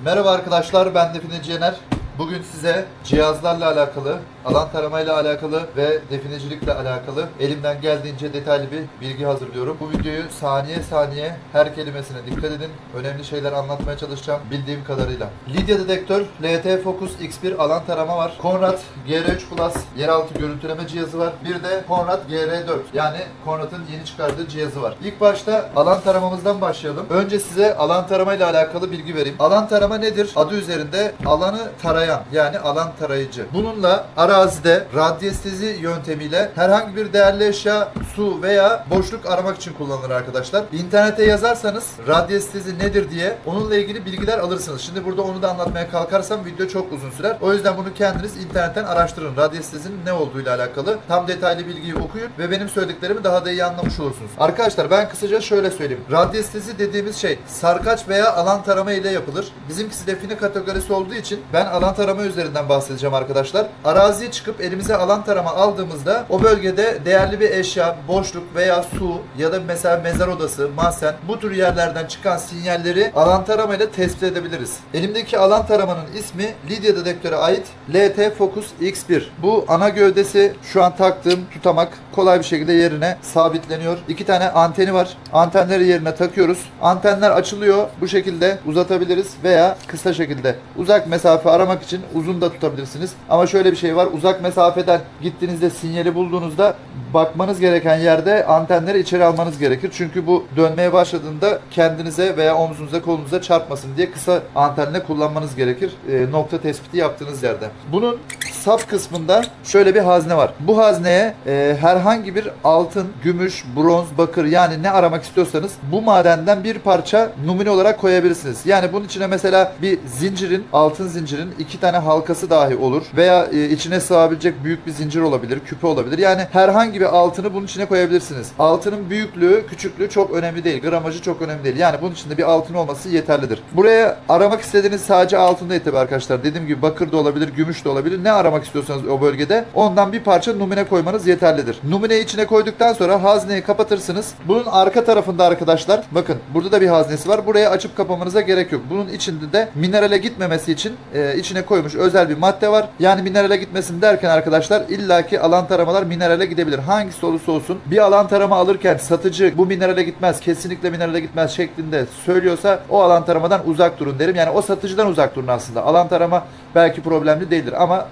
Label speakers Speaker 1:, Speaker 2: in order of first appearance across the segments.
Speaker 1: Merhaba arkadaşlar, ben Defineci Yener. Bugün size cihazlarla alakalı, alan taramayla alakalı ve definecilikle alakalı elimden geldiğince detaylı bir bilgi hazırlıyorum. Bu videoyu saniye saniye her kelimesine dikkat edin. Önemli şeyler anlatmaya çalışacağım bildiğim kadarıyla. Lidya Dedektör LT Focus X1 alan tarama var. Conrad GR3 Plus yeraltı görüntüleme cihazı var. Bir de Conrad GR4 yani Conrad'ın yeni çıkardığı cihazı var. İlk başta alan taramamızdan başlayalım. Önce size alan taramayla alakalı bilgi vereyim. Alan tarama nedir? Adı üzerinde alanı tarayan yani alan tarayıcı. Bununla arazide radyestezi yöntemiyle herhangi bir değerli eşya, su veya boşluk aramak için kullanılır arkadaşlar. İnternete yazarsanız radyestezi nedir diye onunla ilgili bilgiler alırsınız. Şimdi burada onu da anlatmaya kalkarsam video çok uzun sürer. O yüzden bunu kendiniz internetten araştırın. Radyestezinin ne olduğuyla alakalı tam detaylı bilgiyi okuyun ve benim söylediklerimi daha da iyi anlamış olursunuz. Arkadaşlar ben kısaca şöyle söyleyeyim. Radyestezi dediğimiz şey sarkaç veya alan tarama ile yapılır. Bizimkisi define kategorisi olduğu için ben alan tarama üzerinden bahsedeceğim arkadaşlar. Araziye çıkıp elimize alan tarama aldığımızda o bölgede değerli bir eşya, boşluk veya su ya da mesela mezar odası, mahzen bu tür yerlerden çıkan sinyalleri alan taramayla tespit edebiliriz. Elimdeki alan taramanın ismi Lidya Dedektör'e ait LT Focus X1. Bu ana gövdesi şu an taktığım tutamak kolay bir şekilde yerine sabitleniyor. İki tane anteni var. Antenleri yerine takıyoruz. Antenler açılıyor. Bu şekilde uzatabiliriz veya kısa şekilde. Uzak mesafe aramak için uzun da tutabilirsiniz. Ama şöyle bir şey var. Uzak mesafeden gittiğinizde sinyali bulduğunuzda bakmanız gereken yerde antenleri içeri almanız gerekir. Çünkü bu dönmeye başladığında kendinize veya omzunuza kolunuza çarpmasın diye kısa antenle kullanmanız gerekir. Nokta tespiti yaptığınız yerde. Bunun sap kısmında şöyle bir hazne var. Bu hazneye herhangi bir altın, gümüş, bronz, bakır yani ne aramak istiyorsanız bu madenden bir parça numune olarak koyabilirsiniz. Yani bunun içine mesela bir zincirin, altın zincirin 2 tane halkası dahi olur. Veya içine sığabilecek büyük bir zincir olabilir, küpe olabilir. Yani herhangi bir altını bunun içine koyabilirsiniz. Altının büyüklüğü, küçüklüğü çok önemli değil. Gramajı çok önemli değil. Yani bunun içinde bir altın olması yeterlidir. Buraya aramak istediğiniz sadece altın değil tabii arkadaşlar. Dediğim gibi bakır da olabilir, gümüş de olabilir. Ne aramak istiyorsanız o bölgede ondan bir parça numune koymanız yeterlidir. Numuneyi içine koyduktan sonra hazneyi kapatırsınız. Bunun arka tarafında arkadaşlar bakın burada da bir haznesi var. Buraya açıp kapamanıza gerek yok. Bunun içinde de minerale gitmemesi için içine koymuş özel bir madde var. Yani minerale gitmesin derken arkadaşlar illaki alan taramalar minerale gidebilir. Hangisi olursa olsun bir alan tarama alırken satıcı bu minerale gitmez, kesinlikle minerale gitmez şeklinde söylüyorsa o alan taramadan uzak durun derim. Yani o satıcıdan uzak durun aslında. Alan tarama belki problemli değildir ama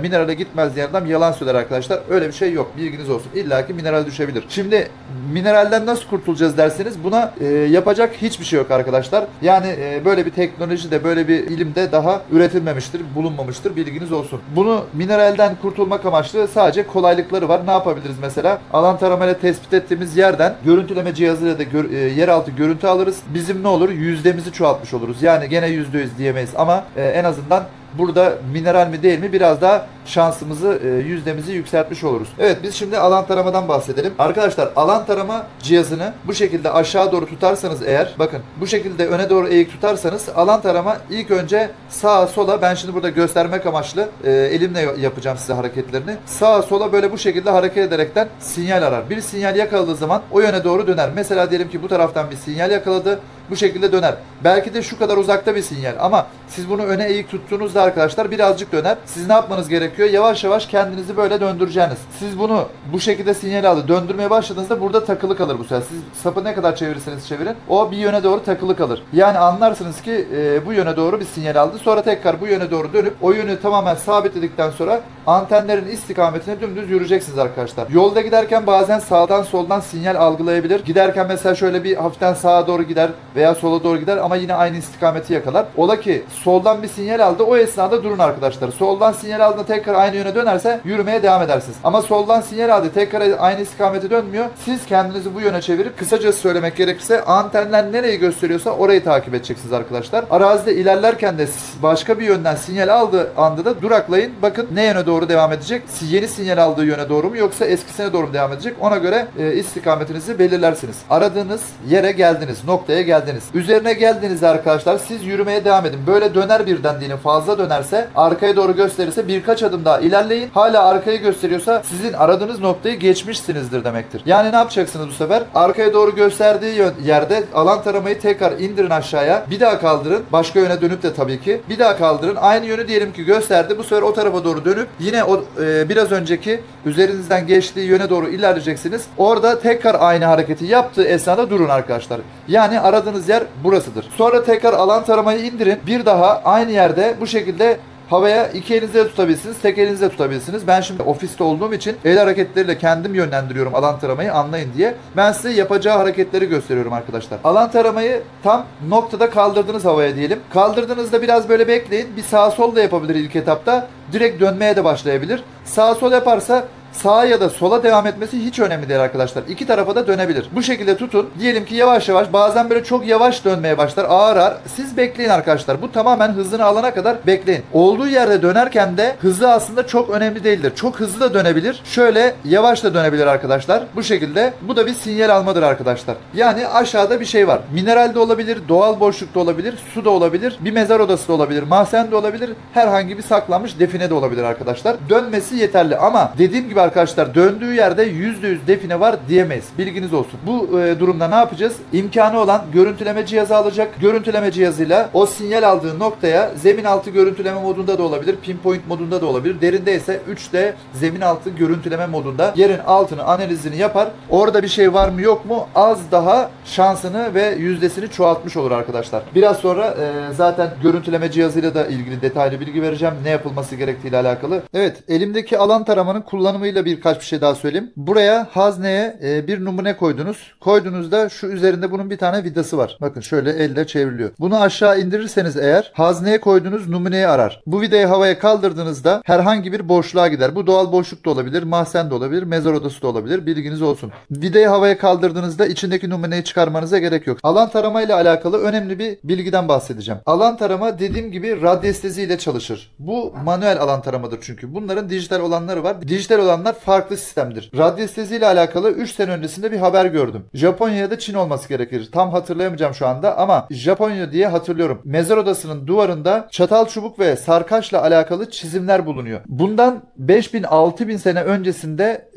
Speaker 1: minerale gitmez diye adam yalan söyler arkadaşlar. Öyle bir şey yok. Bilginiz olsun. İlla ki mineral düşebilir. Şimdi mineralden nasıl kurtulacağız derseniz buna yapacak hiçbir şey yok arkadaşlar. Yani böyle bir teknoloji de böyle bir ilim de daha üretilmemiştir, bulunmamıştır. Bilginiz olsun. Bunu mineralden kurtulmak amaçlı sadece kolaylıkları var. Ne yapabiliriz mesela? Alan taramayla tespit ettiğimiz yerden görüntüleme cihazıyla da yeraltı görüntü alırız. Bizim ne olur? Yüzdemizi çoğaltmış oluruz. Yani gene %100 diyemeyiz ama en azından burada mineral mi değil mi biraz daha şansımızı, yüzdemizi yükseltmiş oluruz. Evet biz şimdi alan taramadan bahsedelim. Arkadaşlar alan tarama cihazını bu şekilde aşağı doğru tutarsanız eğer bakın bu şekilde öne doğru eğik tutarsanız alan tarama ilk önce sağa sola ben şimdi burada göstermek amaçlı elimle yapacağım size hareketlerini. Sağa sola böyle bu şekilde hareket ederekten sinyal arar. Bir sinyal yakaladığı zaman o yöne doğru döner. Mesela diyelim ki bu taraftan bir sinyal yakaladı. Bu şekilde döner. Belki de şu kadar uzakta bir sinyal ama siz bunu öne eğik tuttuğunuzda arkadaşlar birazcık döner. Siz ne yapmanız gerekiyor? Yavaş yavaş kendinizi böyle döndüreceğiniz. Siz bunu bu şekilde sinyal aldı. Döndürmeye başladığınızda burada takılı kalır bu sefer. Siz sapı ne kadar çevirirseniz çevirin o bir yöne doğru takılı kalır. Yani anlarsınız ki bu yöne doğru bir sinyal aldı. Sonra tekrar bu yöne doğru dönüp o yönü tamamen sabitledikten sonra antenlerin istikametine dümdüz yürüyeceksiniz arkadaşlar. Yolda giderken bazen sağdan soldan sinyal algılayabilir. Giderken mesela şöyle bir hafiften sağa doğru gider veya sola doğru gider ama yine aynı istikameti yakalar. Ola ki soldan bir sinyal aldı o esnada durun arkadaşlar. Soldan sinyal aldığında tekrar aynı yöne dönerse yürümeye devam edersiniz. Ama soldan sinyal aldı tekrar aynı istikamete dönmüyor. Siz kendinizi bu yöne çevirip kısaca söylemek gerekirse antenler nereyi gösteriyorsa orayı takip edeceksiniz arkadaşlar. Arazide ilerlerken de başka bir yönden sinyal aldığı anda da duraklayın. Bakın ne yöne doğru devam edecek? Yeni sinyal aldığı yöne doğru mu yoksa eskisine doğru mu devam edecek? Ona göre istikametinizi belirlersiniz. Aradığınız yere geldiniz. Noktaya geldiniz. geldiniz. Üzerine geldiğinizde arkadaşlar siz yürümeye devam edin. Böyle döner birden diyelim, fazla dönerse, arkaya doğru gösterirse birkaç adım daha ilerleyin. Hala arkayı gösteriyorsa sizin aradığınız noktayı geçmişsinizdir demektir. Yani ne yapacaksınız bu sefer? Arkaya doğru gösterdiği yerde alan taramayı tekrar indirin aşağıya. Bir daha kaldırın. Başka yöne dönüp de tabii ki. Bir daha kaldırın. Aynı yönü diyelim ki gösterdi. Bu sefer o tarafa doğru dönüp yine o biraz önceki üzerinizden geçtiği yöne doğru ilerleyeceksiniz. Orada tekrar aynı hareketi yaptığı esnada durun arkadaşlar. Yani aradığınız yer burasıdır. Sonra tekrar alan taramayı indirin. Bir daha aynı yerde bu şekilde havaya iki elinizle tutabilirsiniz, tek elinizle tutabilirsiniz. Ben şimdi ofiste olduğum için el hareketleriyle kendim yönlendiriyorum alan taramayı, anlayın diye. Ben size yapacağı hareketleri gösteriyorum arkadaşlar. Alan taramayı tam noktada kaldırdınız havaya diyelim. Kaldırdığınızda biraz böyle bekleyin. Bir sağ sol da yapabilir ilk etapta. Direkt dönmeye de başlayabilir. Sağ sol yaparsa sağa ya da sola devam etmesi hiç önemli değil arkadaşlar. İki tarafa da dönebilir. Bu şekilde tutun. Diyelim ki yavaş yavaş, bazen böyle çok yavaş dönmeye başlar. Ağır ağır. Siz bekleyin arkadaşlar. Bu tamamen hızını alana kadar bekleyin. Olduğu yerde dönerken de hızı aslında çok önemli değildir. Çok hızlı da dönebilir. Şöyle yavaş da dönebilir arkadaşlar. Bu şekilde. Bu da bir sinyal almadır arkadaşlar. Yani aşağıda bir şey var. Mineral de olabilir, doğal boşluk da olabilir, su da olabilir, bir mezar odası da olabilir, mahzen de olabilir, herhangi bir saklanmış define de olabilir arkadaşlar. Dönmesi yeterli ama dediğim gibi arkadaşlar, döndüğü yerde %100 define var diyemeyiz. Bilginiz olsun. Bu durumda ne yapacağız? İmkanı olan görüntüleme cihazı alacak. Görüntüleme cihazıyla o sinyal aldığı noktaya zemin altı görüntüleme modunda da olabilir, pinpoint modunda da olabilir. Derinde ise 3D zemin altı görüntüleme modunda yerin altını analizini yapar. Orada bir şey var mı yok mu? Az daha şansını ve yüzdesini çoğaltmış olur arkadaşlar. Biraz sonra zaten görüntüleme cihazıyla da ilgili detaylı bilgi vereceğim. Ne yapılması gerektiğiyle alakalı. Evet, elimdeki alan taramanın kullanımıyla birkaç bir şey daha söyleyeyim. Buraya hazneye bir numune koydunuz. Koyduğunuzda şu üzerinde bunun bir tane vidası var. Bakın şöyle elle çevriliyor. Bunu aşağı indirirseniz eğer hazneye koyduğunuz numuneyi arar. Bu vidayı havaya kaldırdığınızda herhangi bir boşluğa gider. Bu doğal boşluk da olabilir, mahzen de olabilir, mezar odası da olabilir. Bilginiz olsun. Vidayı havaya kaldırdığınızda içindeki numuneyi çıkarmanıza gerek yok. Alan tarama ile alakalı önemli bir bilgiden bahsedeceğim. Alan tarama dediğim gibi radyestezi ile çalışır. Bu manuel alan taramadır çünkü. Bunların dijital olanları var. Dijital olanlar farklı sistemdir. Radyestezi ile alakalı 3 sene öncesinde bir haber gördüm. Japonya ya da Çin olması gerekir. Tam hatırlayamayacağım şu anda ama Japonya diye hatırlıyorum. Mezar odasının duvarında çatal çubuk ve sarkaçla alakalı çizimler bulunuyor. Bundan 5000-6000 sene öncesinde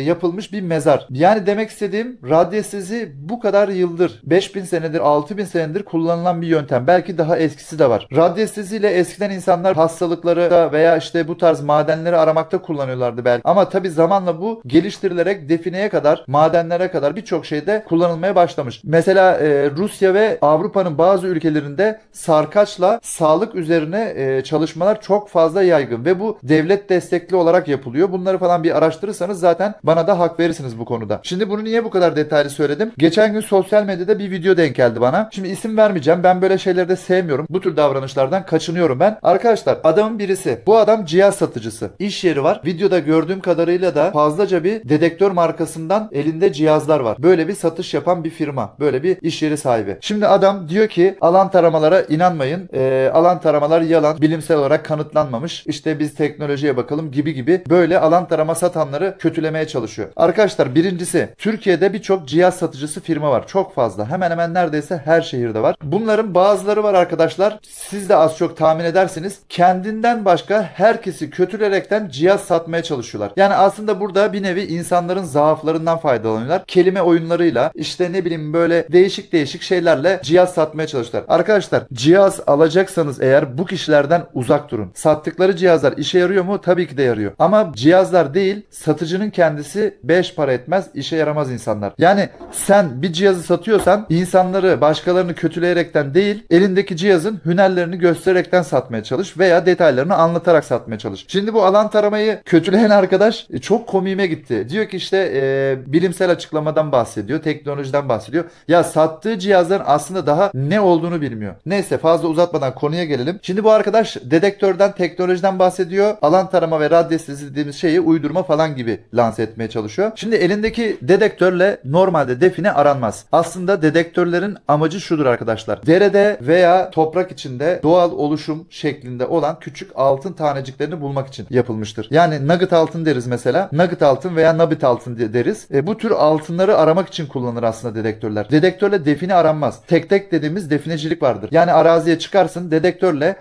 Speaker 1: yapılmış bir mezar. Yani demek istediğim, radyestezi bu kadar yıldır, 5000 senedir, 6000 senedir kullanılan bir yöntem. Belki daha eskisi de var. Radyestezi ile eskiden insanlar hastalıkları veya işte bu tarz madenleri aramakta kullanıyorlardı belki. Ama tabi zamanla bu geliştirilerek defineye kadar, madenlere kadar birçok şeyde kullanılmaya başlamış. Mesela Rusya ve Avrupa'nın bazı ülkelerinde sarkaçla sağlık üzerine çalışmalar çok fazla yaygın ve bu devlet destekli olarak yapılıyor. Bunları falan bir araştırırsanız zaten bana da hak verirsiniz bu konuda. Şimdi bunu niye bu kadar detaylı söyledim? Geçen gün sosyal medyada bir video denk geldi bana. Şimdi isim vermeyeceğim. Ben böyle şeyleri de sevmiyorum. Bu tür davranışlardan kaçınıyorum ben. Arkadaşlar, adamın birisi. Bu adam cihaz satıcısı. İş yeri var. Videoda gördüğüm kadarıyla da fazlaca bir dedektör markasından elinde cihazlar var. Böyle bir satış yapan bir firma. Böyle bir iş yeri sahibi. Şimdi adam diyor ki alan taramalara inanmayın. Alan taramalar yalan. Bilimsel olarak kanıtlanmamış. İşte biz teknolojiye bakalım gibi böyle alan tarama satanları kötülemeye çalışıyor. Arkadaşlar, birincisi, Türkiye'de birçok cihaz satıcısı firma var. Çok fazla. Hemen hemen neredeyse her şehirde var. Bunların bazıları var arkadaşlar. Siz de az çok tahmin edersiniz. Kendinden başka herkesi kötülerekten cihaz satmaya çalışıyorlar. Yani aslında burada bir nevi insanların zaaflarından faydalanıyorlar. Kelime oyunlarıyla, işte ne bileyim böyle değişik şeylerle cihaz satmaya çalışıyorlar. Arkadaşlar, cihaz alacaksanız eğer bu kişilerden uzak durun. Sattıkları cihazlar işe yarıyor mu? Tabii ki de yarıyor. Ama cihazlar değil, satıcının kendisi 5 para etmez, işe yaramaz insanlar. Yani sen bir cihazı satıyorsan insanları, başkalarını kötüleyerekten değil, elindeki cihazın hünerlerini göstererekten satmaya çalış veya detaylarını anlatarak satmaya çalış. Şimdi bu alan taramayı kötüleyen arkadaş çok komiğime gitti. Diyor ki işte bilimsel açıklamadan bahsediyor, teknolojiden bahsediyor. Ya sattığı cihazların aslında daha ne olduğunu bilmiyor. Neyse, fazla uzatmadan konuya gelelim. Şimdi bu arkadaş dedektörden, teknolojiden bahsediyor. Alan tarama ve radyestezi dediğimiz şeyi uydurma falan gibi lanse etmeye çalışıyor. Şimdi elindeki dedektörle normalde define aranmaz. Aslında dedektörlerin amacı şudur arkadaşlar. Derede veya toprak içinde doğal oluşum şeklinde olan küçük altın taneciklerini bulmak için yapılmıştır. Yani nugget altın deriz deriz mesela? Nugget altın veya nabit altın deriz. Bu tür altınları aramak için kullanılır aslında dedektörler. Dedektörle define aranmaz. Tek tek dediğimiz definecilik vardır. Yani araziye çıkarsın, dedektörle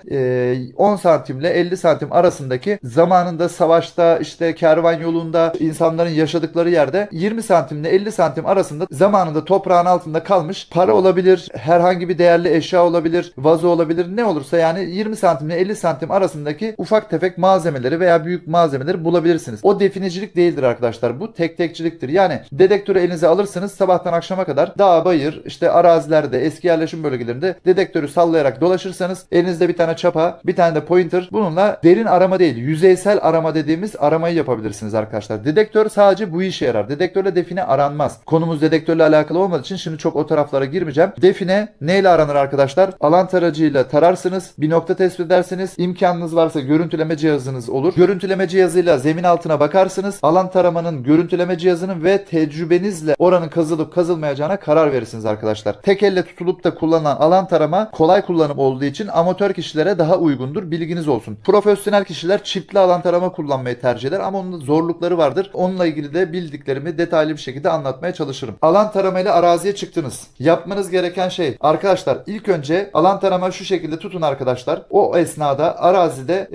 Speaker 1: 10 santimle 50 santim arasındaki zamanında savaşta, işte kervan yolunda, insanların yaşadıkları yerde 20 santimle 50 santim arasında zamanında toprağın altında kalmış para olabilir, herhangi bir değerli eşya olabilir, vazo olabilir, ne olursa yani 20 santimle 50 santim arasındaki ufak tefek malzemeleri veya büyük malzemeleri bulabilirsiniz. O definecilik değildir arkadaşlar. Bu tek tekçiliktir. Yani dedektörü elinize alırsınız, sabahtan akşama kadar dağ, bayır, işte arazilerde, eski yerleşim bölgelerinde dedektörü sallayarak dolaşırsanız elinizde bir tane çapa, bir tane de pointer, bununla derin arama değil, yüzeysel arama dediğimiz aramayı yapabilirsiniz arkadaşlar. Dedektör sadece bu işe yarar. Dedektörle define aranmaz. Konumuz dedektörle alakalı olmadığı için şimdi çok o taraflara girmeyeceğim. Define neyle aranır arkadaşlar? Alan tarayıcıyla tararsınız, bir nokta tespit edersiniz. İmkanınız varsa görüntüleme cihazınız olur. Görüntüleme cihazıyla zemin altına bakarsınız. Alan taramanın, görüntüleme cihazının ve tecrübenizle oranın kazılıp kazılmayacağına karar verirsiniz arkadaşlar. Tek elle tutulup da kullanılan alan tarama kolay kullanım olduğu için amatör kişilere daha uygundur. Bilginiz olsun. Profesyonel kişiler çiftli alan tarama kullanmayı tercih eder ama onun da zorlukları vardır. Onunla ilgili de bildiklerimi detaylı bir şekilde anlatmaya çalışırım. Alan taramayla araziye çıktınız. Yapmanız gereken şey arkadaşlar, ilk önce alan tarama şu şekilde tutun arkadaşlar. O esnada arazide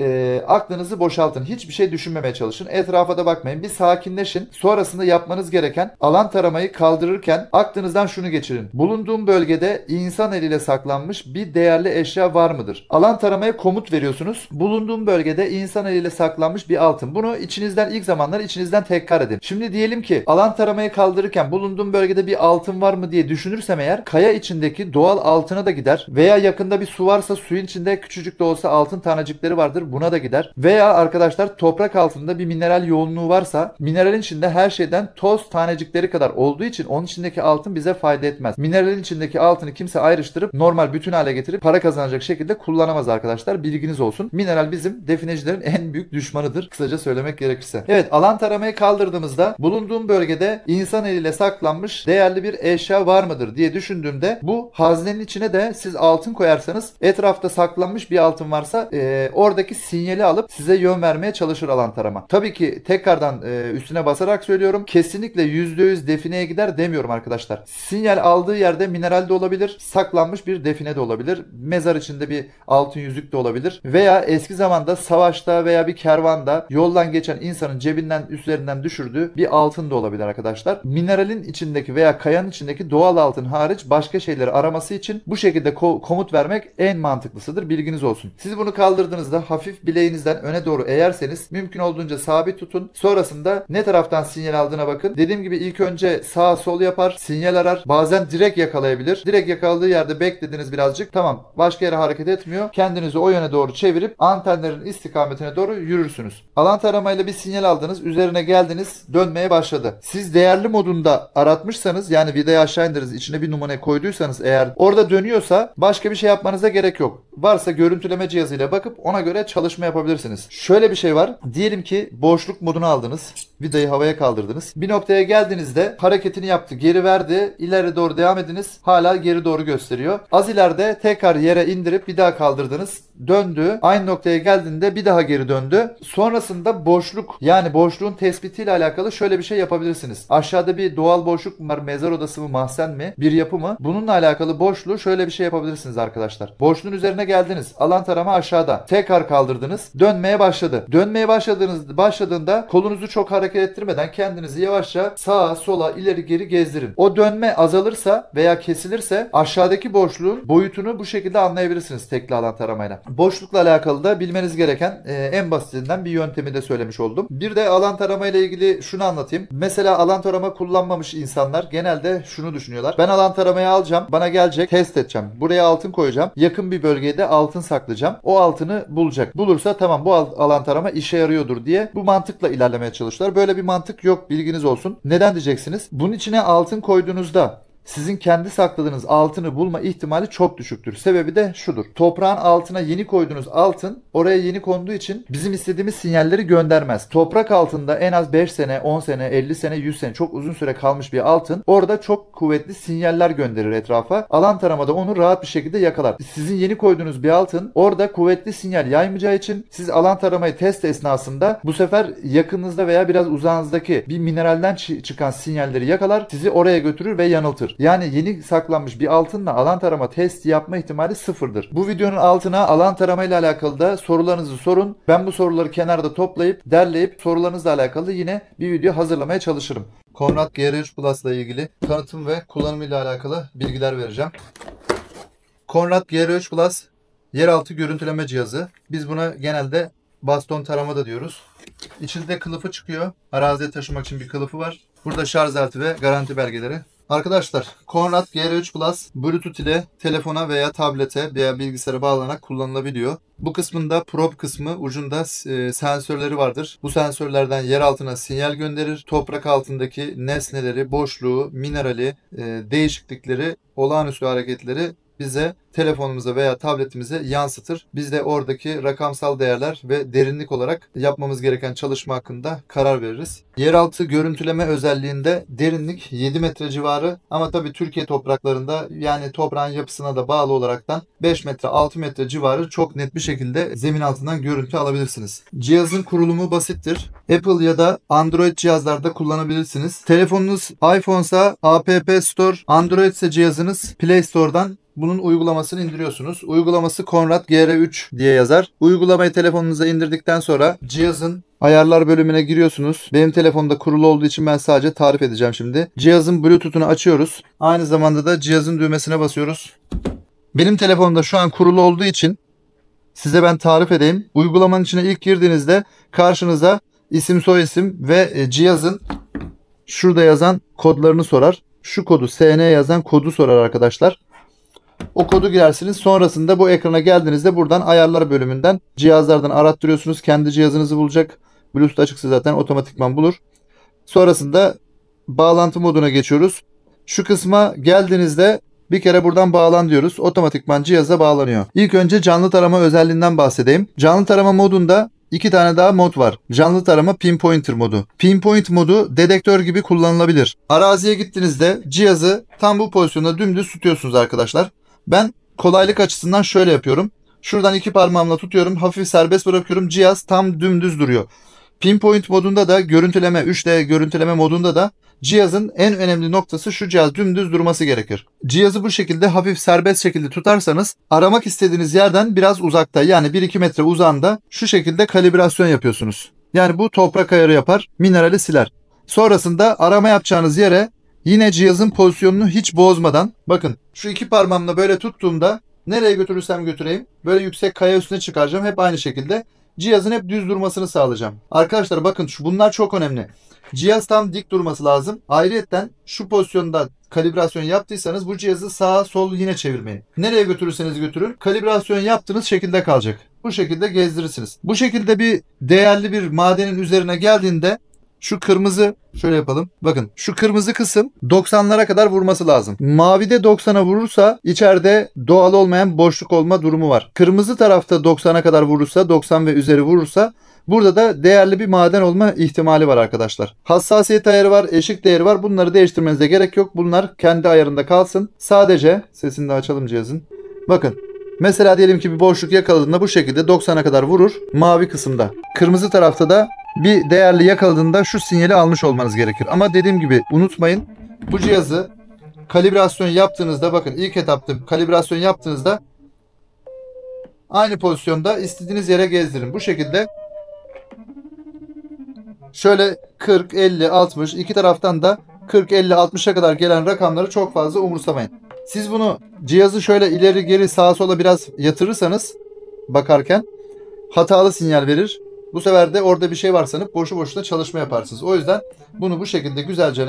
Speaker 1: aklınızı boşaltın. Hiçbir şey düşünmemeye çalışın. Etrafa da bakmayın. Bir sakinleşin. Sonrasında yapmanız gereken, alan taramayı kaldırırken aklınızdan şunu geçirin. Bulunduğum bölgede insan eliyle saklanmış bir değerli eşya var mıdır? Alan taramaya komut veriyorsunuz. Bulunduğum bölgede insan eliyle saklanmış bir altın. Bunu içinizden, ilk zamanlar içinizden tekrar edin. Şimdi diyelim ki alan taramayı kaldırırken bulunduğum bölgede bir altın var mı diye düşünürsem eğer, kaya içindeki doğal altına da gider. Veya yakında bir su varsa suyun içinde küçücük de olsa altın tanecikleri vardır. Buna da gider. Veya arkadaşlar toprak altında bir mineral yoğunluğu varsa, mineralin içinde her şeyden toz tanecikleri kadar olduğu için onun içindeki altın bize fayda etmez. Mineralin içindeki altını kimse ayrıştırıp normal bütün hale getirip para kazanacak şekilde kullanamaz arkadaşlar. Bilginiz olsun. Mineral bizim definecilerin en büyük düşmanıdır. Kısaca söylemek gerekirse. Evet, alan taramayı kaldırdığımızda bulunduğum bölgede insan eliyle saklanmış değerli bir eşya var mıdır diye düşündüğümde, bu haznenin içine de siz altın koyarsanız, etrafta saklanmış bir altın varsa oradaki sinyali alıp size yön vermeye çalışır alan tarama. Tabii ki tekrardan üstüne basarak söylüyorum. Kesinlikle %100 defineye gider demiyorum arkadaşlar. Sinyal aldığı yerde mineral de olabilir, saklanmış bir define de olabilir, mezar içinde bir altın yüzük de olabilir veya eski zamanda savaşta veya bir kervanda yoldan geçen insanın cebinden, üstlerinden düşürdüğü bir altın da olabilir arkadaşlar. Mineralin içindeki veya kayanın içindeki doğal altın hariç başka şeyleri araması için bu şekilde komut vermek en mantıklısıdır. Bilginiz olsun. Siz bunu kaldırdığınızda hafif bileğinizden öne doğru eğerseniz mümkün olduğunca sabit tutun. Sonrasında ne taraftan sinyal aldığına bakın. Dediğim gibi ilk önce sağ sol yapar, sinyal arar. Bazen direkt yakalayabilir. Direkt yakaladığı yerde beklediniz birazcık. Tamam, başka yere hareket etmiyor. Kendinizi o yöne doğru çevirip antenlerin istikametine doğru yürürsünüz. Alan taramayla bir sinyal aldınız. Üzerine geldiniz. Dönmeye başladı. Siz değerli modunda aratmışsanız, yani vidayı aşağı indiririz, içine bir numune koyduysanız eğer, orada dönüyorsa başka bir şey yapmanıza gerek yok. Varsa görüntüleme cihazıyla bakıp ona göre çalışma yapabilirsiniz. Şöyle bir şey var. Diyelim ki boşluk modunu aldınız. Vidayı havaya kaldırdınız. Bir noktaya geldiğinizde hareketini yaptı. Geri verdi. İleri doğru devam ediniz. Hala geri doğru gösteriyor. Az ileride tekrar yere indirip bir daha kaldırdınız. Döndü. Aynı noktaya geldiğinde bir daha geri döndü. Sonrasında boşluk, yani boşluğun tespitiyle alakalı şöyle bir şey yapabilirsiniz. Aşağıda bir doğal boşluk mu var? Mezar odası mı? Mahzen mi? Bir yapı mı? Bununla alakalı boşluğu şöyle bir şey yapabilirsiniz arkadaşlar. Boşluğun üzerine geldiniz. Alan tarama aşağıda. Tekrar kaldırdınız. Dönmeye başladı. Dönmeye başladığında kolunuzu çok hareket ettirmeden kendinizi yavaşça sağa sola ileri geri gezdirin. O dönme azalırsa veya kesilirse aşağıdaki boşluğun boyutunu bu şekilde anlayabilirsiniz tekli alan taramayla. Boşlukla alakalı da bilmeniz gereken en basitinden bir yöntemi de söylemiş oldum. Bir de alan tarama ile ilgili şunu anlatayım. Mesela alan tarama kullanmamış insanlar genelde şunu düşünüyorlar. Ben alan taramayı alacağım. Bana gelecek. Test edeceğim. Buraya altın koyacağım. Yakın bir bölgede altın saklayacağım. O altını bulacak. Bulursa tamam, bu alan tarama işe yarıyordur diye bu mantıkla ilerlemeye çalışıyorlar. Böyle bir mantık yok. Bilginiz olsun. Neden diyeceksiniz? Bunun içine altın koyduğunuzda sizin kendi sakladığınız altını bulma ihtimali çok düşüktür. Sebebi de şudur. Toprağın altına yeni koyduğunuz altın oraya yeni konduğu için bizim istediğimiz sinyalleri göndermez. Toprak altında en az 5 sene, 10 sene, 50 sene, 100 sene çok uzun süre kalmış bir altın orada çok kuvvetli sinyaller gönderir etrafa. Alan taramada onu rahat bir şekilde yakalar. Sizin yeni koyduğunuz bir altın orada kuvvetli sinyal yaymayacağı için siz alan taramayı test esnasında bu sefer yakınınızda veya biraz uzağınızdaki bir mineralden çıkan sinyalleri yakalar, sizi oraya götürür ve yanıltır. Yani yeni saklanmış bir altınla alan tarama testi yapma ihtimali sıfırdır. Bu videonun altına alan tarama ile alakalı da sorularınızı sorun. Ben bu soruları kenarda toplayıp, derleyip sorularınızla alakalı yine bir video hazırlamaya çalışırım. Conrad GR3 Plus ile ilgili tanıtım ve kullanımı ile alakalı bilgiler vereceğim. Conrad GR3 Plus yeraltı görüntüleme cihazı. Biz buna genelde baston tarama da diyoruz. İçinde kılıfı çıkıyor. Araziye taşımak için bir kılıfı var. Burada şarj aleti ve garanti belgeleri. Arkadaşlar, Conrad GR3 Plus Bluetooth ile telefona veya tablete veya bilgisayara bağlanarak kullanılabiliyor. Bu kısmında probe kısmı ucunda sensörleri vardır. Bu sensörlerden yer altına sinyal gönderir. Toprak altındaki nesneleri, boşluğu, minerali, değişiklikleri, olağanüstü hareketleri bize telefonumuza veya tabletimize yansıtır. Biz de oradaki rakamsal değerler ve derinlik olarak yapmamız gereken çalışma hakkında karar veririz. Yeraltı görüntüleme özelliğinde derinlik 7 metre civarı ama tabii Türkiye topraklarında yani toprağın yapısına da bağlı olaraktan 5 metre 6 metre civarı çok net bir şekilde zemin altından görüntü alabilirsiniz. Cihazın kurulumu basittir. Apple ya da Android cihazlarda kullanabilirsiniz. Telefonunuz iPhone'sa App Store, Android ise cihazınız Play Store'dan bunun uygulamasını indiriyorsunuz. Uygulaması Conrad GR3 diye yazar. Uygulamayı telefonunuza indirdikten sonra cihazın ayarlar bölümüne giriyorsunuz. Benim telefonda kurulu olduğu için ben sadece tarif edeceğim şimdi. Cihazın Bluetooth'unu açıyoruz. Aynı zamanda da cihazın düğmesine basıyoruz. Benim telefonumda şu an kurulu olduğu için size ben tarif edeyim. Uygulamanın içine ilk girdiğinizde karşınıza isim, soyisim ve cihazın şurada yazan kodlarını sorar. Şu kodu SN yazan kodu sorar arkadaşlar. O kodu girersiniz. Sonrasında bu ekrana geldiğinizde buradan ayarlar bölümünden cihazlardan arattırıyorsunuz. Kendi cihazınızı bulacak. Bluetooth açıksa zaten otomatikman bulur. Sonrasında bağlantı moduna geçiyoruz. Şu kısma geldiğinizde bir kere buradan bağlan diyoruz. Otomatikman cihaza bağlanıyor. İlk önce canlı tarama özelliğinden bahsedeyim. Canlı tarama modunda 2 tane daha mod var. Canlı tarama pinpointer modu. Pinpoint modu dedektör gibi kullanılabilir. Araziye gittiğinizde cihazı tam bu pozisyonda dümdüz tutuyorsunuz arkadaşlar. Ben kolaylık açısından şöyle yapıyorum. Şuradan 2 parmağımla tutuyorum. Hafif serbest bırakıyorum. Cihaz tam dümdüz duruyor. Pinpoint modunda da görüntüleme 3D görüntüleme modunda da cihazın en önemli noktası şu cihaz dümdüz durması gerekir. Cihazı bu şekilde hafif serbest şekilde tutarsanız aramak istediğiniz yerden biraz uzakta yani 1-2 metre uzağında şu şekilde kalibrasyon yapıyorsunuz. Yani bu toprak ayarı yapar, minerali siler. Sonrasında arama yapacağınız yere yine cihazın pozisyonunu hiç bozmadan bakın şu 2 parmağımla böyle tuttuğumda nereye götürürsem götüreyim böyle yüksek kaya üstüne çıkaracağım hep aynı şekilde. Cihazın hep düz durmasını sağlayacağım. Arkadaşlar bakın bunlar çok önemli. Cihaz tam dik durması lazım. Ayrıyeten şu pozisyonda kalibrasyon yaptıysanız bu cihazı sağa sol yine çevirmeyin. Nereye götürürseniz götürün kalibrasyon yaptığınız şekilde kalacak. Bu şekilde gezdirirsiniz. Bu şekilde bir değerli bir madenin üzerine geldiğinde şu kırmızı şöyle yapalım. Bakın şu kırmızı kısım 90'lara kadar vurması lazım. Mavide 90'a vurursa içeride doğal olmayan boşluk olma durumu var. Kırmızı tarafta 90'a kadar vurursa 90 ve üzeri vurursa burada da değerli bir maden olma ihtimali var arkadaşlar. Hassasiyet ayarı var, eşik değeri var. Bunları değiştirmenize gerek yok. Bunlar kendi ayarında kalsın. Sadece sesini de açalım cihazın. Bakın mesela diyelim ki bir boşluk yakaladığında bu şekilde 90'a kadar vurur mavi kısımda. Kırmızı tarafta da bir değerli yakaladığında şu sinyali almış olmanız gerekir. Ama dediğim gibi unutmayın bu cihazı kalibrasyon yaptığınızda bakın ilk etapta kalibrasyon yaptığınızda aynı pozisyonda istediğiniz yere gezdirin. Bu şekilde şöyle 40, 50, 60 iki taraftan da 40, 50, 60'a kadar gelen rakamları çok fazla umursamayın. Siz bunu cihazı şöyle ileri geri sağa sola biraz yatırırsanız bakarken hatalı sinyal verir. Bu sefer de orada bir şey var sanıp boşu boşuna çalışma yaparsınız. O yüzden bunu bu şekilde güzelce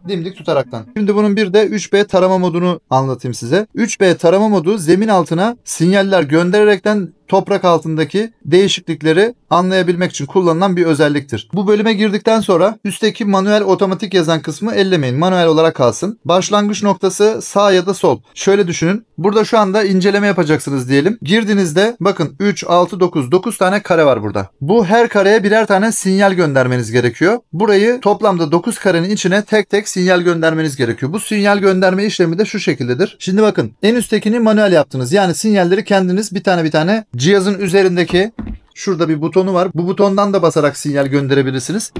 Speaker 1: Dimdik tutaraktan. Şimdi bunun bir de 3B tarama modunu anlatayım size. 3B tarama modu zemin altına sinyaller göndererekten toprak altındaki değişiklikleri anlayabilmek için kullanılan bir özelliktir. Bu bölüme girdikten sonra üstteki manuel otomatik yazan kısmı ellemeyin. Manuel olarak kalsın. Başlangıç noktası sağ ya da sol. Şöyle düşünün. Burada şu anda inceleme yapacaksınız diyelim. Girdiğinizde bakın 3, 6, 9. 9 tane kare var burada. Bu her kareye birer tane sinyal göndermeniz gerekiyor. Burayı toplamda 9 karenin içine tek tek sinyal göndermeniz gerekiyor. Bu sinyal gönderme işlemi de şu şekildedir. Şimdi bakın en üsttekini manuel yaptınız. Yani sinyalleri kendiniz bir tane cihazın üzerindeki şurada bir butonu var. Bu butondan da basarak sinyal gönderebilirsiniz.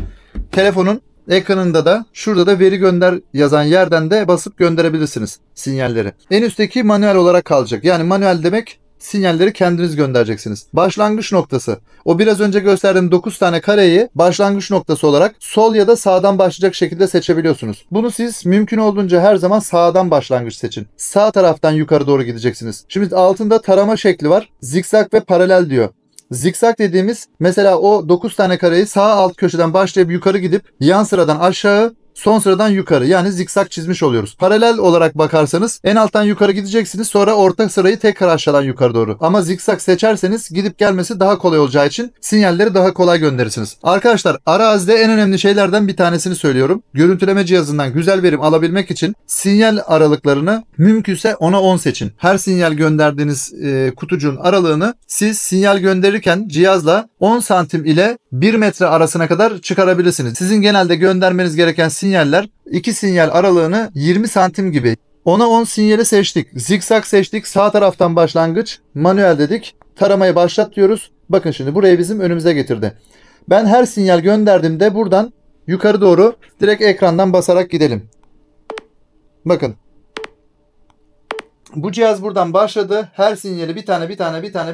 Speaker 1: Telefonun ekranında da şurada da veri gönder yazan yerden de basıp gönderebilirsiniz sinyalleri. En üstteki manuel olarak kalacak. Yani manuel demek sinyalleri kendiniz göndereceksiniz. Başlangıç noktası. O biraz önce gösterdiğim 9 tane kareyi başlangıç noktası olarak sol ya da sağdan başlayacak şekilde seçebiliyorsunuz. Bunu siz mümkün olduğunca her zaman sağdan başlangıç seçin. Sağ taraftan yukarı doğru gideceksiniz. Şimdi altında tarama şekli var. Zikzak ve paralel diyor. Zikzak dediğimiz mesela o 9 tane kareyi sağ alt köşeden başlayıp yukarı gidip yan sıradan aşağı, son sıradan yukarı, yani zikzak çizmiş oluyoruz. Paralel olarak bakarsanız en alttan yukarı gideceksiniz, sonra orta sırayı tekrar aşağıdan yukarı doğru. Ama zikzak seçerseniz gidip gelmesi daha kolay olacağı için sinyalleri daha kolay gönderirsiniz. Arkadaşlar arazide en önemli şeylerden bir tanesini söylüyorum. Görüntüleme cihazından güzel verim alabilmek için sinyal aralıklarını mümkünse 10'a 10 seçin. Her sinyal gönderdiğiniz kutucuğun aralığını siz sinyal gönderirken cihazla 10 santim ile 1 metre arasına kadar çıkarabilirsiniz. Sizin genelde göndermeniz gereken sinyaller 2 sinyal aralığını 20 santim gibi. 10'a 10 sinyali seçtik. Zikzak seçtik. Sağ taraftan başlangıç. Manuel dedik. Taramayı başlat diyoruz. Bakın şimdi burayı bizim önümüze getirdi. Ben her sinyal gönderdiğimde buradan yukarı doğru direkt ekrandan basarak gidelim. Bakın. Bu cihaz buradan başladı. Her sinyali bir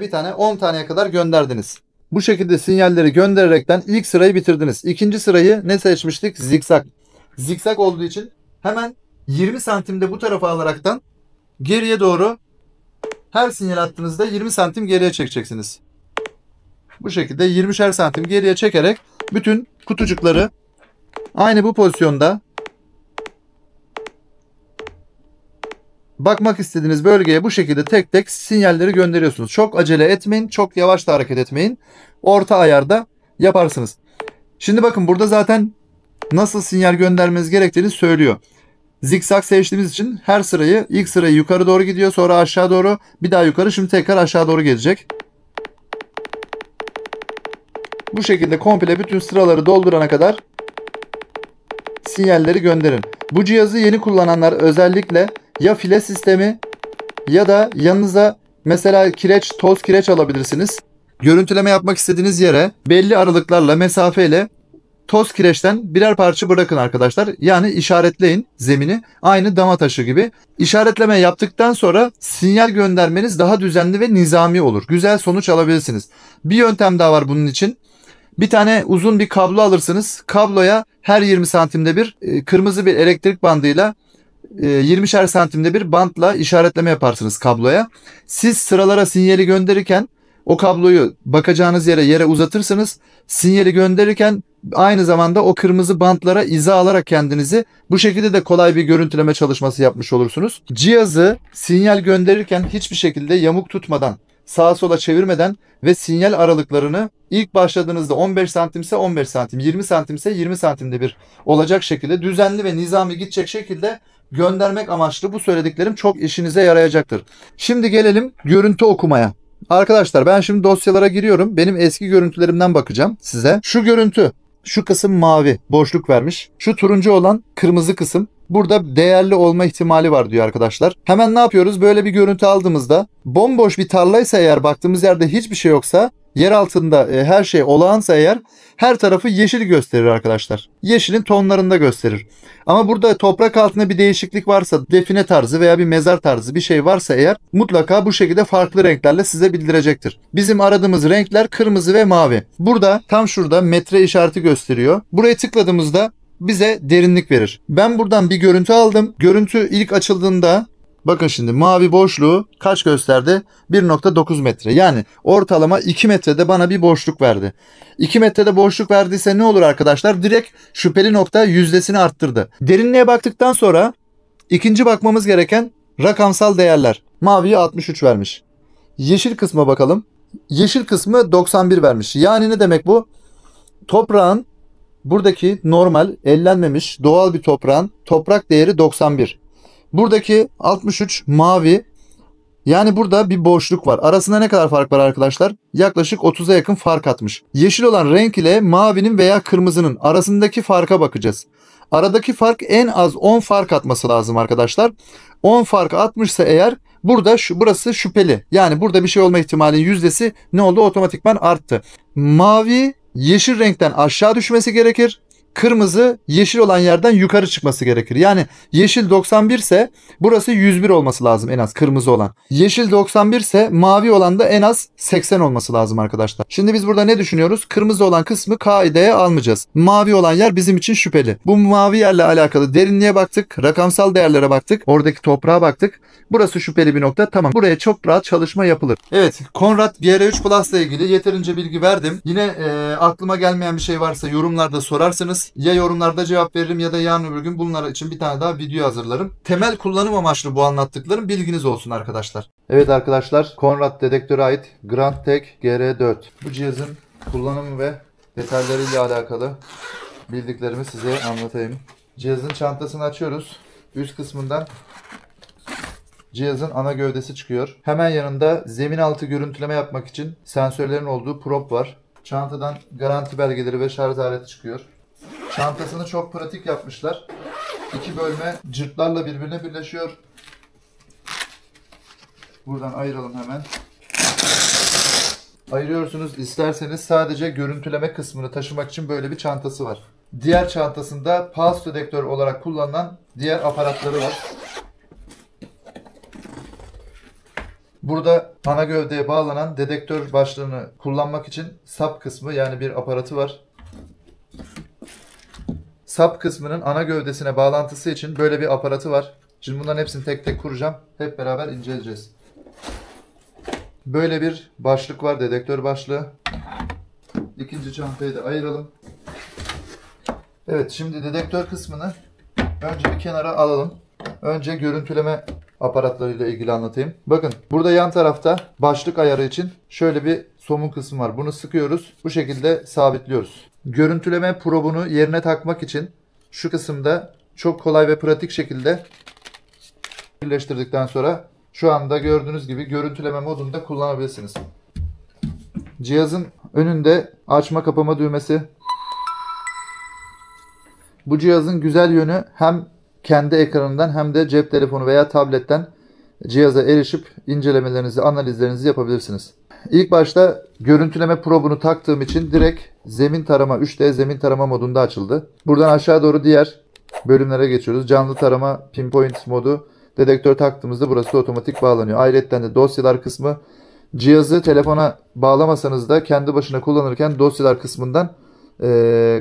Speaker 1: tane 10 taneye kadar gönderdiniz. Bu şekilde sinyalleri göndererekten ilk sırayı bitirdiniz. İkinci sırayı ne seçmiştik? Zikzak. Zikzak olduğu için hemen 20 santimde bu tarafa alaraktan geriye doğru her sinyal attığınızda 20 santim geriye çekeceksiniz. Bu şekilde 20'şer santim geriye çekerek bütün kutucukları aynı bu pozisyonda bakmak istediğiniz bölgeye bu şekilde tek tek sinyalleri gönderiyorsunuz. Çok acele etmeyin, çok yavaş da hareket etmeyin. Orta ayarda yaparsınız. Şimdi bakın burada zaten nasıl sinyal göndermeniz gerektiğini söylüyor. Zikzak seçtiğimiz için her sırayı, ilk sırayı yukarı doğru gidiyor, sonra aşağı doğru, bir daha yukarı, şimdi tekrar aşağı doğru gelecek. Bu şekilde komple bütün sıraları doldurana kadar sinyalleri gönderin. Bu cihazı yeni kullananlar özellikle ya file sistemi ya da yanınıza mesela kireç, toz kireç alabilirsiniz. Görüntüleme yapmak istediğiniz yere belli aralıklarla, mesafeyle toz kireçten birer parça bırakın arkadaşlar. Yani işaretleyin zemini. Aynı dama taşı gibi. İşaretleme yaptıktan sonra sinyal göndermeniz daha düzenli ve nizami olur. Güzel sonuç alabilirsiniz. Bir yöntem daha var bunun için. Bir tane uzun bir kablo alırsınız. Kabloya her 20 santimde bir kırmızı bir elektrik bandıyla 20'şer santimde bir bantla işaretleme yaparsınız kabloya. Siz sıralara sinyali gönderirken o kabloyu bakacağınız yere uzatırsınız. Sinyali gönderirken aynı zamanda o kırmızı bantlara iza alarak kendinizi bu şekilde de kolay bir görüntüleme çalışması yapmış olursunuz. Cihazı sinyal gönderirken hiçbir şekilde yamuk tutmadan, sağa sola çevirmeden ve sinyal aralıklarını ilk başladığınızda 15 santimse 15 santim, 20 santimse 20 santimde bir olacak şekilde düzenli ve nizami gidecek şekilde göndermek amaçlı bu söylediklerim çok işinize yarayacaktır. Şimdi gelelim görüntü okumaya. Arkadaşlar ben şimdi dosyalara giriyorum. Benim eski görüntülerimden bakacağım size. Şu görüntü, şu kısım mavi, boşluk vermiş. Şu turuncu olan kırmızı kısım. Burada değerli olma ihtimali var diyor arkadaşlar. Hemen ne yapıyoruz? Böyle bir görüntü aldığımızda bomboş bir tarlaysa eğer, baktığımız yerde hiçbir şey yoksa, yer altında her şey olağansa eğer, her tarafı yeşil gösterir arkadaşlar. Yeşilin tonlarında gösterir. Ama burada toprak altında bir değişiklik varsa, define tarzı veya bir mezar tarzı bir şey varsa eğer, mutlaka bu şekilde farklı renklerle size bildirecektir. Bizim aradığımız renkler kırmızı ve mavi. Burada tam şurada metre işareti gösteriyor. Buraya tıkladığımızda bize derinlik verir. Ben buradan bir görüntü aldım. Görüntü ilk açıldığında Bakın şimdi mavi boşluğu kaç gösterdi? 1.9 metre. Yani ortalama 2 metrede bana bir boşluk verdi. 2 metrede boşluk verdiyse ne olur arkadaşlar? Direkt şüpheli nokta yüzdesini arttırdı. Derinliğe baktıktan sonra ikinci bakmamız gereken rakamsal değerler. Maviye 63 vermiş. Yeşil kısma bakalım. Yeşil kısmı 91 vermiş. Yani ne demek bu? Toprağın buradaki normal, ellenmemiş, doğal bir toprağın toprak değeri 91. Buradaki 63 mavi. Yani burada bir boşluk var. Arasında ne kadar fark var arkadaşlar? Yaklaşık 30'a yakın fark atmış. Yeşil olan renk ile mavinin veya kırmızının arasındaki farka bakacağız. Aradaki fark en az 10 fark atması lazım arkadaşlar. 10 fark atmışsa eğer burası şüpheli. Yani burada bir şey olma ihtimalinin yüzdesi ne oldu? Otomatikman arttı. Mavi yeşil renkten aşağı düşmesi gerekir. Kırmızı yeşil olan yerden yukarı çıkması gerekir. Yani yeşil 91 ise burası 101 olması lazım en az kırmızı olan. Yeşil 91 ise mavi olan da en az 80 olması lazım arkadaşlar. Şimdi biz burada ne düşünüyoruz? Kırmızı olan kısmı kaideye almayacağız. Mavi olan yer bizim için şüpheli. Bu mavi yerle alakalı derinliğe baktık. Rakamsal değerlere baktık. Oradaki toprağa baktık. Burası şüpheli bir nokta. Tamam. Buraya çok rahat çalışma yapılır. Evet. Conrad GR3 Plus ile ilgili yeterince bilgi verdim. Yine aklıma gelmeyen bir şey varsa yorumlarda sorarsınız. Ya yorumlarda cevap veririm ya da yarın öbür gün bunlar için bir tane daha video hazırlarım. Temel kullanım amaçlı bu anlattıklarım, bilginiz olsun arkadaşlar. Evet arkadaşlar, Conrad detektöre ait GrandTech GR4. Bu cihazın kullanımı ve detaylarıyla alakalı bildiklerimi size anlatayım. Cihazın çantasını açıyoruz. Üst kısmından cihazın ana gövdesi çıkıyor. Hemen yanında zemin altı görüntüleme yapmak için sensörlerin olduğu prop var. Çantadan garanti belgeleri ve şarj aleti çıkıyor. Çantasını çok pratik yapmışlar. İki bölme cırtlarla birbirine birleşiyor. Buradan ayıralım hemen. Ayırıyorsunuz. İsterseniz sadece görüntüleme kısmını taşımak için böyle bir çantası var. Diğer çantasında pulse dedektör olarak kullanılan diğer aparatları var. Burada ana gövdeye bağlanan dedektör başlığını kullanmak için sap kısmı, yani bir aparatı var. Sap kısmının ana gövdesine bağlantısı için böyle bir aparatı var. Şimdi bunların hepsini tek tek kuracağım. Hep beraber inceleyeceğiz. Böyle bir başlık var, dedektör başlığı. İkinci çantayı da ayıralım. Evet, şimdi dedektör kısmını önce bir kenara alalım. Önce görüntüleme aparatlarıyla ilgili anlatayım. Bakın, burada yan tarafta başlık ayarı için şöyle bir somun kısmı var. Bunu sıkıyoruz. Bu şekilde sabitliyoruz. Görüntüleme probunu yerine takmak için şu kısımda çok kolay ve pratik şekilde birleştirdikten sonra şu anda gördüğünüz gibi görüntüleme modunda kullanabilirsiniz. Cihazın önünde açma kapama düğmesi. Bu cihazın güzel yönü hem kendi ekranından hem de cep telefonu veya tabletten cihaza erişip incelemelerinizi, analizlerinizi yapabilirsiniz. İlk başta görüntüleme probunu taktığım için direkt zemin tarama 3D zemin tarama modunda açıldı. Buradan aşağı doğru diğer bölümlere geçiyoruz. Canlı tarama pinpoint modu, dedektör taktığımızda burası otomatik bağlanıyor. Ayrıca de dosyalar kısmı, cihazı telefona bağlamasanız da kendi başına kullanırken dosyalar kısmından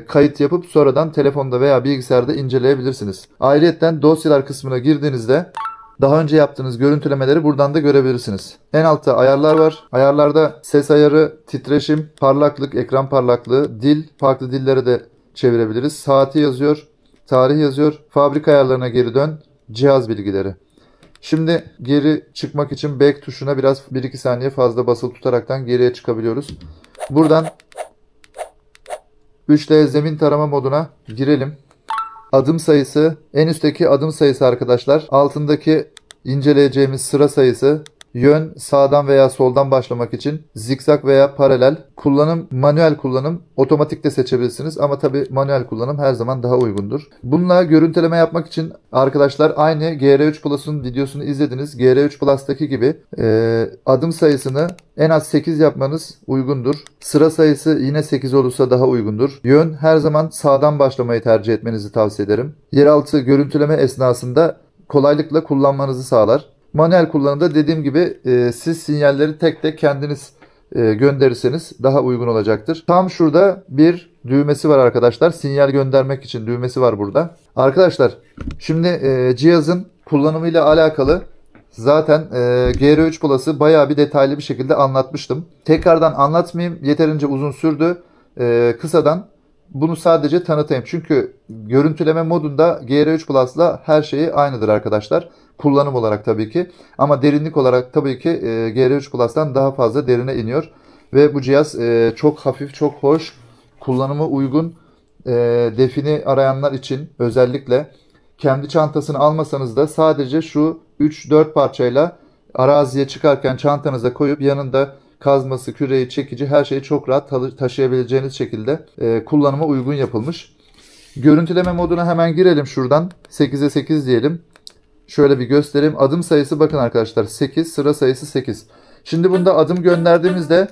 Speaker 1: kayıt yapıp sonradan telefonda veya bilgisayarda inceleyebilirsiniz. Ayrıca dosyalar kısmına girdiğinizde daha önce yaptığınız görüntülemeleri buradan da görebilirsiniz. En altta ayarlar var. Ayarlarda ses ayarı, titreşim, parlaklık, ekran parlaklığı, dil, farklı dillere de çevirebiliriz. Saati yazıyor, tarih yazıyor. Fabrika ayarlarına geri dön, cihaz bilgileri. Şimdi geri çıkmak için back tuşuna biraz 1-2 saniye fazla basılı tutaraktan geriye çıkabiliyoruz. Buradan 3D zemin tarama moduna girelim. Adım sayısı, en üstteki adım sayısı arkadaşlar. Altındaki inceleyeceğimiz sıra sayısı. Yön sağdan veya soldan başlamak için. Zikzak veya paralel. Kullanım, manuel kullanım. Otomatik de seçebilirsiniz ama tabi manuel kullanım her zaman daha uygundur. Bununla görüntüleme yapmak için arkadaşlar aynı GR3 Plus'un videosunu izlediniz. GR3 Plus'taki gibi adım sayısını en az 8 yapmanız uygundur. Sıra sayısı yine 8 olursa daha uygundur. Yön her zaman sağdan başlamayı tercih etmenizi tavsiye ederim. Yeraltı görüntüleme esnasında kolaylıkla kullanmanızı sağlar. Manuel kullanımda dediğim gibi siz sinyalleri tek tek kendiniz gönderirseniz daha uygun olacaktır. Tam şurada bir düğmesi var arkadaşlar. Sinyal göndermek için düğmesi var burada. Arkadaşlar şimdi cihazın kullanımıyla alakalı Zaten GR3 Plus'ı bayağı bir detaylı bir şekilde anlatmıştım. Tekrardan anlatmayayım. Yeterince uzun sürdü. Kısadan bunu sadece tanıtayım. Çünkü görüntüleme modunda GR3 Plus'la her şeyi aynıdır arkadaşlar. Kullanım olarak tabii ki. Ama derinlik olarak tabii ki GR3 Plus'tan daha fazla derine iniyor. Ve bu cihaz çok hafif, çok hoş, kullanıma uygun. Defini arayanlar için özellikle kendi çantasını almasanız da sadece şu 3-4 parçayla araziye çıkarken çantanıza koyup yanında kazması, küreği, çekici her şeyi çok rahat taşıyabileceğiniz şekilde kullanıma uygun yapılmış. Görüntüleme moduna hemen girelim şuradan. 8'e 8 diyelim. Şöyle bir göstereyim. Adım sayısı bakın arkadaşlar 8, sıra sayısı 8. Şimdi bunda adım gönderdiğimizde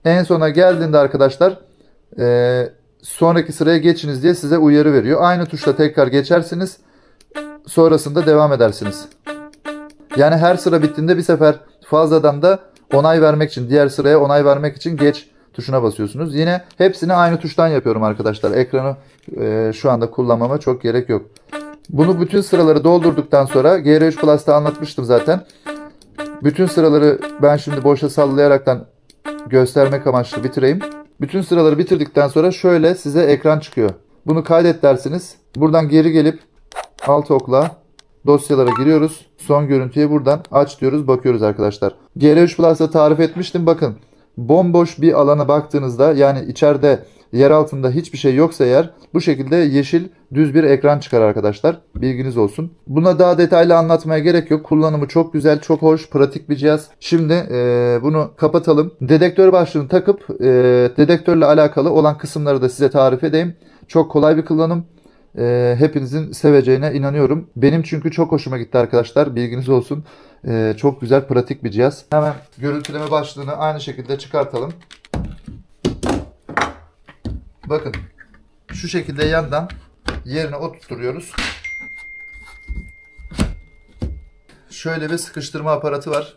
Speaker 1: en sona geldiğinde arkadaşlar sonraki sıraya geçiniz diye size uyarı veriyor. Aynı tuşla tekrar geçersiniz. Sonrasında devam edersiniz. Yani her sıra bittiğinde bir sefer fazladan da onay vermek için, diğer sıraya onay vermek için geç tuşuna basıyorsunuz. Yine hepsini aynı tuştan yapıyorum arkadaşlar. Ekranı şu anda kullanmama çok gerek yok. Bunu bütün sıraları doldurduktan sonra GR3 Plus'ta anlatmıştım zaten. Bütün sıraları ben şimdi boşa sallayaraktan göstermek amaçlı bitireyim. Bütün sıraları bitirdikten sonra şöyle size ekran çıkıyor. Bunu kaydet dersiniz. Buradan geri gelip alt okla dosyalara giriyoruz. Son görüntüye buradan aç diyoruz. Bakıyoruz arkadaşlar. GR3 Plus'ta tarif etmiştim. Bakın bomboş bir alana baktığınızda yani içeride yer altında hiçbir şey yoksa eğer bu şekilde yeşil düz bir ekran çıkar arkadaşlar. Bilginiz olsun. Buna daha detaylı anlatmaya gerek yok. Kullanımı çok güzel, çok hoş, pratik bir cihaz. Şimdi bunu kapatalım. Dedektör başlığını takıp dedektörle alakalı olan kısımları da size tarif edeyim. Çok kolay bir kullanım. Hepinizin seveceğine inanıyorum. Benim çünkü çok hoşuma gitti arkadaşlar. Bilginiz olsun. Çok güzel, pratik bir cihaz. Hemen görüntüleme başlığını aynı şekilde çıkartalım. Bakın şu şekilde yandan yerine oturtuyoruz. Şöyle bir sıkıştırma aparatı var.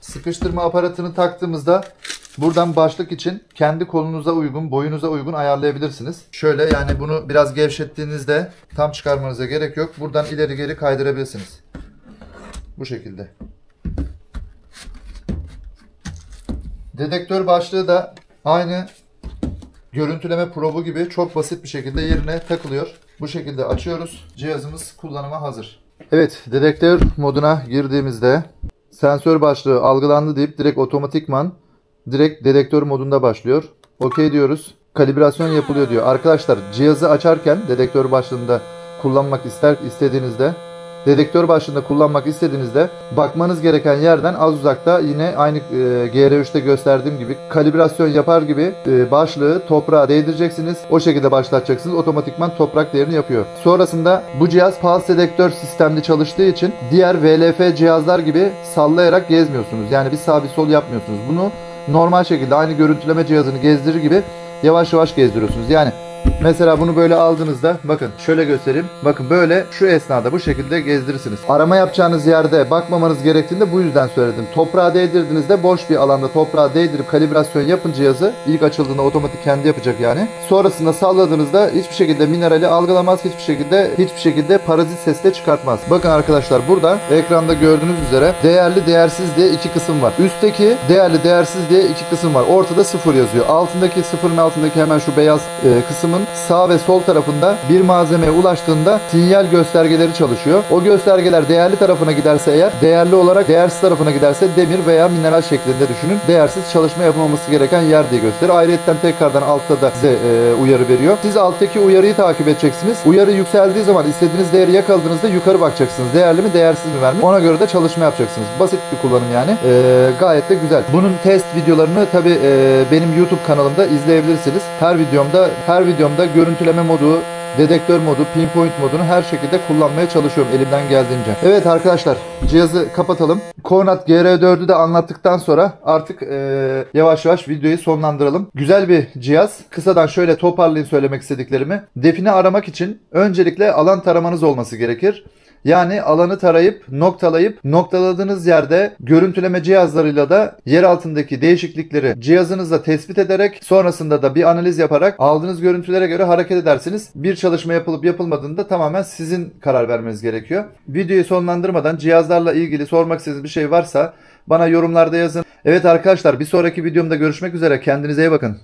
Speaker 1: Sıkıştırma aparatını taktığımızda buradan başlık için kendi kolunuza uygun, boyunuza uygun ayarlayabilirsiniz. Şöyle yani bunu biraz gevşettiğinizde tam çıkarmanıza gerek yok. Buradan ileri geri kaydırabilirsiniz. Bu şekilde. Dedektör başlığı da aynı görüntüleme probu gibi çok basit bir şekilde yerine takılıyor. Bu şekilde açıyoruz. Cihazımız kullanıma hazır. Evet, dedektör moduna girdiğimizde sensör başlığı algılandı deyip direkt otomatikman dedektör modunda başlıyor. OK diyoruz. Kalibrasyon yapılıyor diyor. Arkadaşlar cihazı açarken dedektör başlığında kullanmak istediğinizde bakmanız gereken yerden az uzakta yine aynı GR3'te gösterdiğim gibi kalibrasyon yapar gibi başlığı toprağa değdireceksiniz. O şekilde başlatacaksınız. Otomatikman toprak değerini yapıyor. Sonrasında bu cihaz pulse dedektör sistemli çalıştığı için diğer VLF cihazlar gibi sallayarak gezmiyorsunuz. Yani bir sağ bir sol yapmıyorsunuz. Bunu normal şekilde aynı görüntüleme cihazını gezdirir gibi yavaş yavaş gezdiriyorsunuz. Yani mesela bunu böyle aldığınızda bakın şöyle göstereyim. Bakın böyle şu esnada bu şekilde gezdirirsiniz. Arama yapacağınız yerde bakmamanız gerektiğinde bu yüzden söyledim. Toprağa değdirdiğinizde boş bir alanda toprağa değdirip kalibrasyon yapın cihazı. İlk açıldığında otomatik kendi yapacak yani. Sonrasında salladığınızda hiçbir şekilde minerali algılamaz. Hiçbir şekilde parazit ses de çıkartmaz. Bakın arkadaşlar burada ekranda gördüğünüz üzere değerli değersiz diye iki kısım var. Üstteki değerli değersiz diye iki kısım var. Ortada 0 yazıyor. Altındaki sıfırın altındaki hemen şu beyaz kısmın sağ ve sol tarafında bir malzemeye ulaştığında sinyal göstergeleri çalışıyor. O göstergeler değerli tarafına giderse eğer, değerli olarak değersiz tarafına giderse demir veya mineral şeklinde düşünün. Değersiz çalışma yapılmaması gereken yer diye gösterir. Ayrıca tekrardan altta da size uyarı veriyor. Siz alttaki uyarıyı takip edeceksiniz. Uyarı yükseldiği zaman istediğiniz değeri yakaladığınızda yukarı bakacaksınız. Değerli mi değersiz mi vermiş? Ona göre de çalışma yapacaksınız. Basit bir kullanım yani. Gayet de güzel. Bunun test videolarını tabi benim YouTube kanalımda izleyebilirsiniz. Her videomda görüntüleme modu, dedektör modu, pinpoint modunu her şekilde kullanmaya çalışıyorum elimden geldiğince. Evet arkadaşlar cihazı kapatalım. Cornat GR4'ü de anlattıktan sonra artık yavaş yavaş videoyu sonlandıralım. Güzel bir cihaz. Kısadan şöyle toparlayayım söylemek istediklerimi. Define aramak için öncelikle alan taramanız olması gerekir. Yani alanı tarayıp noktaladığınız yerde görüntüleme cihazlarıyla da yer altındaki değişiklikleri cihazınızla tespit ederek sonrasında da bir analiz yaparak aldığınız görüntülere göre hareket edersiniz. çalışma yapılıp yapılmadığını da tamamen sizin karar vermeniz gerekiyor. Videoyu sonlandırmadan cihazlarla ilgili sormak istediğiniz bir şey varsa bana yorumlarda yazın. Evet arkadaşlar, bir sonraki videomda görüşmek üzere. Kendinize iyi bakın.